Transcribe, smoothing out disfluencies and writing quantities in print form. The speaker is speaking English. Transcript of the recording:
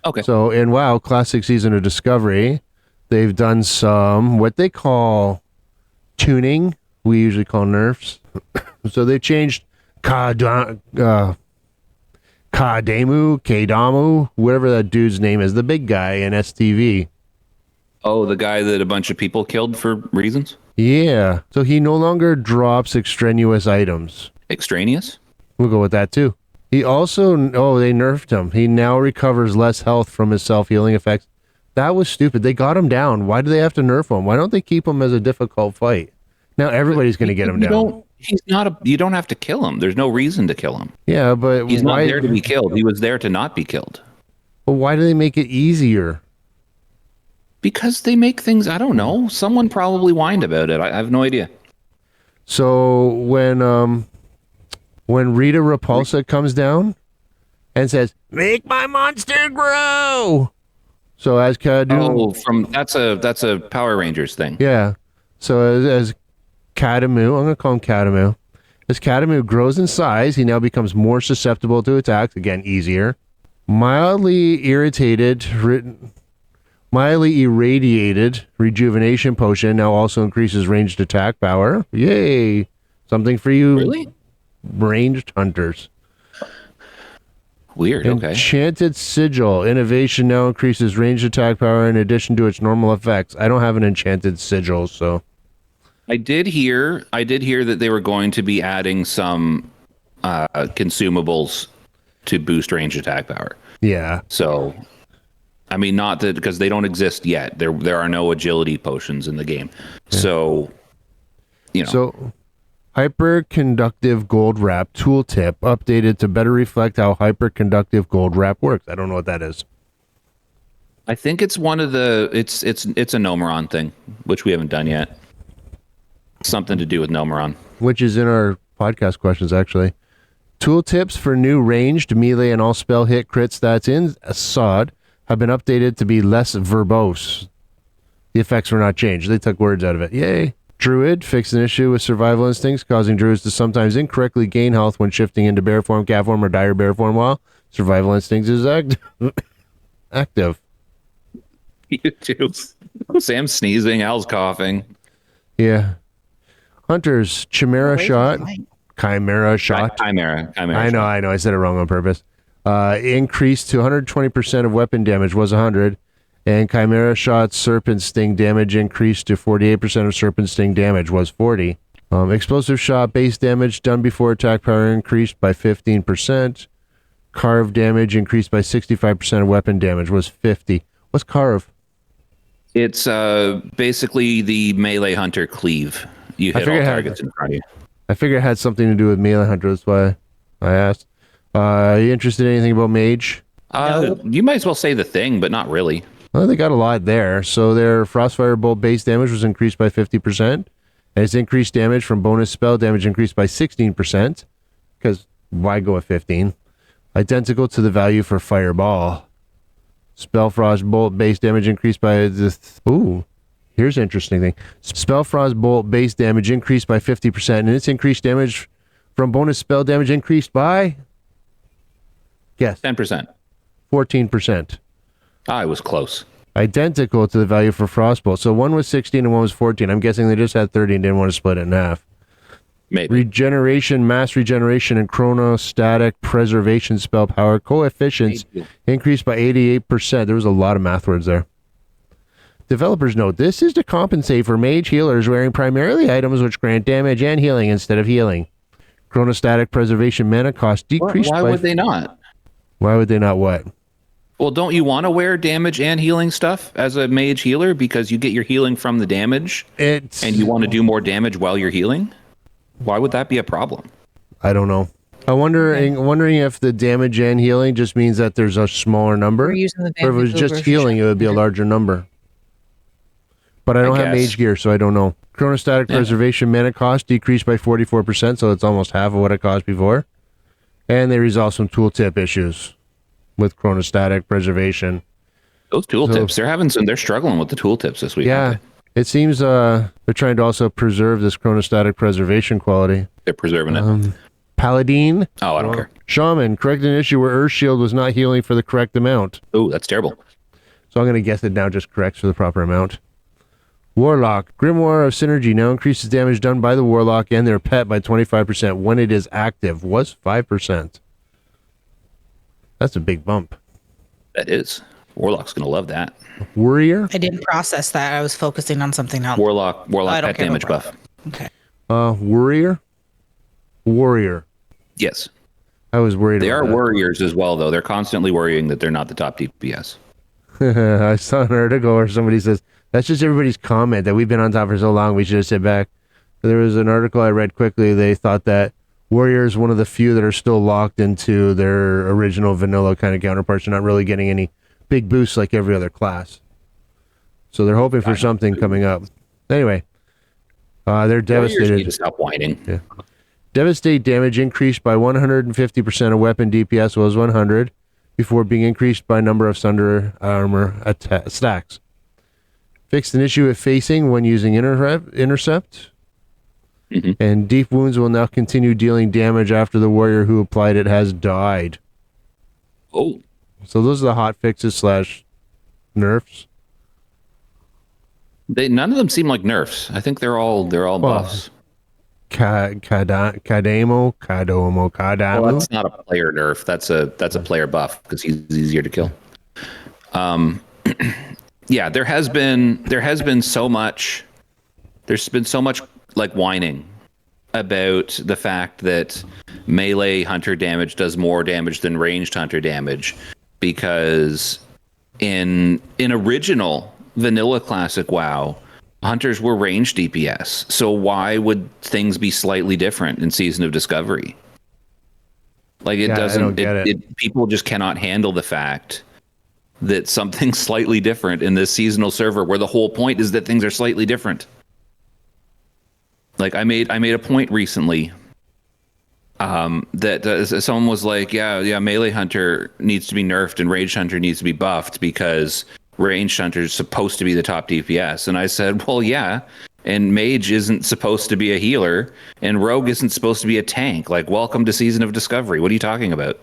Okay. So in WoW Classic Season of Discovery, they've done some what they call tuning. We usually call nerfs. So they changed Kadamu, whatever that dude's name is, the big guy in STV. Oh, the guy that a bunch of people killed for reasons? Yeah. So he no longer drops extraneous items. Extraneous? We'll go with that too. He also, they nerfed him. He now recovers less health from his self-healing effects. That was stupid. They got him down. Why do they have to nerf him? Why don't they keep him as a difficult fight? Now everybody's going to get him down. He's not you don't have to kill him. There's no reason to kill him. Yeah, but he's not there to be killed. He was there to not be killed. Well, why do they make it easier? Because they make things, I don't know. Someone probably whined about it. I have no idea. So when Rita Repulsa comes down and says, "Make my monster grow," so as Kadamu, that's a Power Rangers thing. Yeah. So as Kadamu, I'm gonna call him Kadamu. As Kadamu grows in size, he now becomes more susceptible to attacks. Again, easier. Mildly irradiated rejuvenation potion now also increases ranged attack power. Yay! Something for you, really? Ranged hunters. Weird. Okay. Enchanted Sigil innovation now increases ranged attack power in addition to its normal effects. I don't have an enchanted sigil, so I did hear that they were going to be adding some consumables to boost range attack power. Yeah. So, I mean, not that because they don't exist yet. There are no agility potions in the game. Yeah. So, So, hyperconductive gold wrap tooltip updated to better reflect how hyperconductive gold wrap works. I don't know what that is. I think it's one of the it's a Nomeron thing, which we haven't done yet. Something to do with Nomeron, which is in our podcast questions actually. Tooltips for new ranged melee and all spell hit crit stats in Assad have been updated to be less verbose. The effects were not changed. They took words out of it. Yay. Druid fixed an issue with survival instincts, causing druids to sometimes incorrectly gain health when shifting into bear form, cat form, or dire bear form while survival instincts is active. You too. Sam's sneezing, Al's coughing. Yeah. Hunters, Chimera shot. Chimera shot. Chimera. I know. I said it wrong on purpose. Increased to 120% of weapon damage was 100. And Chimera shot serpent sting damage increased to 48% of serpent sting damage was 40. Explosive shot base damage done before attack power increased by 15%. Carve damage increased by 65% of weapon damage was 50. What's carve? It's basically the melee hunter cleave. You hit all targets in front of you. I figured it had something to do with melee hunter. That's why I asked. Are you interested in anything about mage? No. You might as well say the thing, but not really. Well, they got a lot there. So their Frostfire Bolt base damage was increased by 50%. And its increased damage from bonus spell damage increased by 16%. Because why go at 15? Identical to the value for Fireball. Spellfrost Bolt base damage increased by... Here's an interesting thing. Spellfrost Bolt base damage increased by 50%. And its increased damage from bonus spell damage increased by... Guess. 10%. 14%. I was close. Identical to the value for Frostbolt. So one was 16 and one was 14. I'm guessing they just had 30 and didn't want to split it in half. Maybe. Regeneration, mass regeneration, and chronostatic preservation spell power coefficients increased by 88%. There was a lot of math words there. Developers note this is to compensate for mage healers wearing primarily items which grant damage and healing instead of healing. Chronostatic preservation mana cost decreased Why would they not? Why would they not what? Well, don't you want to wear damage and healing stuff as a mage healer because you get your healing from the damage and you want to do more damage while you're healing? Why would that be a problem? I don't know. I'm wondering if the damage and healing just means that there's a smaller number. Or if it was just healing, it would be a larger number. But I don't have mage gear, so I don't know. Chronostatic preservation mana cost decreased by 44%, so it's almost half of what it cost before. And they resolved some tooltip issues with chronostatic preservation. Those tooltips, they're struggling with the tooltips this week. Yeah. It seems they're trying to also preserve this chronostatic preservation quality. They're preserving it. Paladin. Oh, I don't care. Shaman, correct an issue where Earth Shield was not healing for the correct amount. Oh, that's terrible. So I'm going to guess it now just corrects for the proper amount. Warlock, Grimoire of Synergy now increases damage done by the Warlock and their pet by 25% when it is active. Was 5%. That's a big bump. That is. Warlock's going to love that. Warrior? I didn't process that. I was focusing on something else. Warlock I don't pet care damage about buff. Okay. Warrior? Warrior. Yes. I was worried They about are that. warriors as well, though. They're constantly worrying that they're not the top DPS. I saw an article where somebody says, that's just everybody's comment that we've been on top for so long, we should have sit back. There was an article I read quickly. They thought that Warrior is one of the few that are still locked into their original vanilla kind of counterparts. They're not really getting any big boosts like every other class. So they're hoping for something coming up. Anyway, they're Warriors devastated. need to stop whining. Yeah. Devastate damage increased by 150% of weapon DPS was 100 before being increased by number of Sunder armor stacks. Fixed an issue with facing when using intercept. Mm-hmm. And deep wounds will now continue dealing damage after the warrior who applied it has died. Oh. So those are the hot fixes / nerfs. None of them seem like nerfs. I think they're all buffs. Kadamo. Well, that's not a player nerf. That's a player buff because he's easier to kill. Yeah, there's been so much like whining about the fact that melee hunter damage does more damage than ranged hunter damage, because in original vanilla classic WoW, hunters were ranged DPS. So why would things be slightly different in Season of Discovery? Like it doesn't. I don't get it. People just cannot handle the fact that something's slightly different in this seasonal server, where the whole point is that things are slightly different. Like I made a point recently that someone was like, yeah, melee hunter needs to be nerfed and ranged hunter needs to be buffed because ranged hunter is supposed to be the top DPS. And I said, well, yeah, and mage isn't supposed to be a healer and rogue isn't supposed to be a tank. Like, welcome to Season of Discovery. What are you talking about?